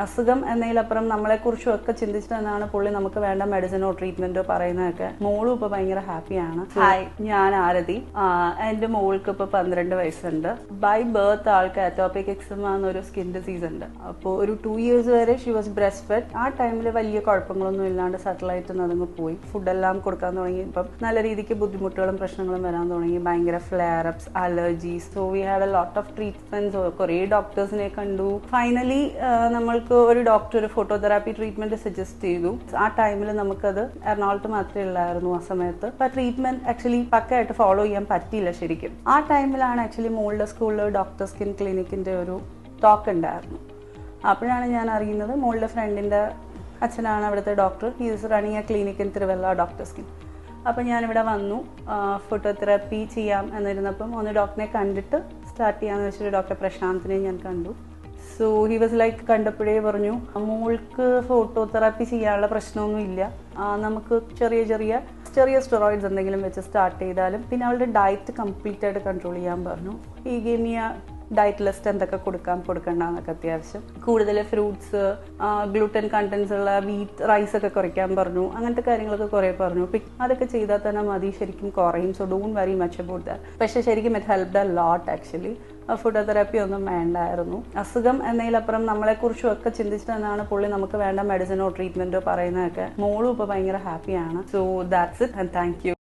അസുഖം എന്നതിലപ്പുറം നമ്മളെക്കുറിച്ചും ഒക്കെ ചിന്തിച്ചിട്ട് തന്നെയാണ് പുള്ളി നമുക്ക് വേണ്ട മെഡിസിനോ ട്രീറ്റ്മെന്റോ പറയുന്നതൊക്കെ. മോളും ഇപ്പൊ ഭയങ്കര ഹാപ്പിയാണ്. ഹായ്, ഞാൻ ആരതി. എന്റെ മോൾക്ക് ഇപ്പൊ 12 വയസ്സുണ്ട്. ബൈ ബർത്ത് ആൾക്ക് അറ്റോപിക് എക്സിമ എന്നൊരു സ്കിൻ ഡിസീസ് ഉണ്ട്. അപ്പോൾ ഒരു 2 years വരെ ഷി വാസ് ബ്രസ്റ്റ് ഫെഡ്. ആ ടൈമിൽ വലിയ കുഴപ്പങ്ങളൊന്നും ഇല്ലാണ്ട് സെറ്റിലായിട്ട് അതങ്ങ് പോയി. ഫുഡെല്ലാം കൊടുക്കാൻ തുടങ്ങി. ഇപ്പം നല്ല രീതിക്ക് ബുദ്ധിമുട്ടുകളും പ്രശ്നങ്ങളും വരാൻ തുടങ്ങി. ഭയങ്കര flare ups, allergies. So we had a lot of treatments. കുറേ ഡോക്ടേഴ്സിനെ കണ്ടു. ഫൈനലി നമ്മൾക്ക് ഒരു ഡോക്ടർ ഒരു ഫോട്ടോതെറാപ്പി ട്രീറ്റ്മെന്റ് സജസ്റ്റ് ചെയ്തു. ആ ടൈമിൽ നമുക്കത് എറണാകുളത്ത് മാത്രമേ ഉള്ളായിരുന്നു ആ സമയത്ത്. അപ്പൊ ട്രീറ്റ്മെന്റ് ആക്ച്വലി പക്കയായിട്ട് ഫോളോ ചെയ്യാൻ പറ്റിയില്ല ശരിക്കും. ആ ടൈമിലാണ് ആക്ച്വലി മോളുടെ സ്കൂളിൽ ഡോക്ടർ സ്കിൻ ക്ലിനിക്കിന്റെ ഒരു ടോക്ക് ഉണ്ടായിരുന്നു. അപ്പോഴാണ് ഞാൻ അറിയുന്നത് മോളുടെ ഫ്രണ്ടിന്റെ അച്ഛനാണ് അവിടുത്തെ doctor. He is running A clinic in Thiruvalla, doctor skin. അപ്പം ഞാനിവിടെ വന്നു, ഫോട്ടോതെറാപ്പി ചെയ്യാം എന്നിരുന്നപ്പം ഒന്ന് ഡോക്ടറിനെ കണ്ടിട്ട് സ്റ്റാർട്ട് ചെയ്യാമെന്ന് വെച്ചിട്ട് ഡോക്ടർ പ്രശാന്തിനെ ഞാൻ കണ്ടു. സോ ഹി വാസ് ലൈക്ക്, കണ്ടപ്പോഴേ പറഞ്ഞു മോൾക്ക് ഫോട്ടോതെറാപ്പി ചെയ്യാനുള്ള പ്രശ്നമൊന്നും ഇല്ല, നമുക്ക് ചെറിയ സ്റ്റെറോയിഡ്സ് എന്തെങ്കിലും വെച്ച് സ്റ്റാർട്ട് ചെയ്താലും പിന്നെ അവളുടെ ഡയറ്റ് കംപ്ലീറ്റ് ആയിട്ട് കൺട്രോൾ ചെയ്യാൻ പറഞ്ഞു. ഈ ഗെമിയ ഡയറ്റ് ലിസ്റ്റ് എന്തൊക്കെ കൊടുക്കണ്ടെന്നൊക്കെ അത്യാവശ്യം കൂടുതൽ ഫ്രൂട്ട്സ്, ഗ്ലൂട്ടൻ കണ്ടൻസ് ഉള്ള വീറ്റ് റൈസ് ഒക്കെ കുറയ്ക്കാൻ പറഞ്ഞു. അങ്ങനത്തെ കാര്യങ്ങളൊക്കെ കുറേ പറഞ്ഞു. അതൊക്കെ ചെയ്താൽ തന്നെ മതി, ശരിക്കും കുറയും. So don't very much about that. പക്ഷേ ശരിക്കും it helped a lot actually. Phototherapy ഒന്നും വേണ്ടായിരുന്നു. അസുഖം എന്നതിലപ്പുറം നമ്മളെക്കുറിച്ചും ഒക്കെ ചിന്തിച്ചിട്ട് തന്നെയാണ് പുള്ളി നമുക്ക് വേണ്ട മെഡിസിനോ ട്രീറ്റ്മെന്റോ പറയുന്നതൊക്കെ. മോളും ഇപ്പൊ ഭയങ്കര ഹാപ്പിയാണ്. So that's it and thank you.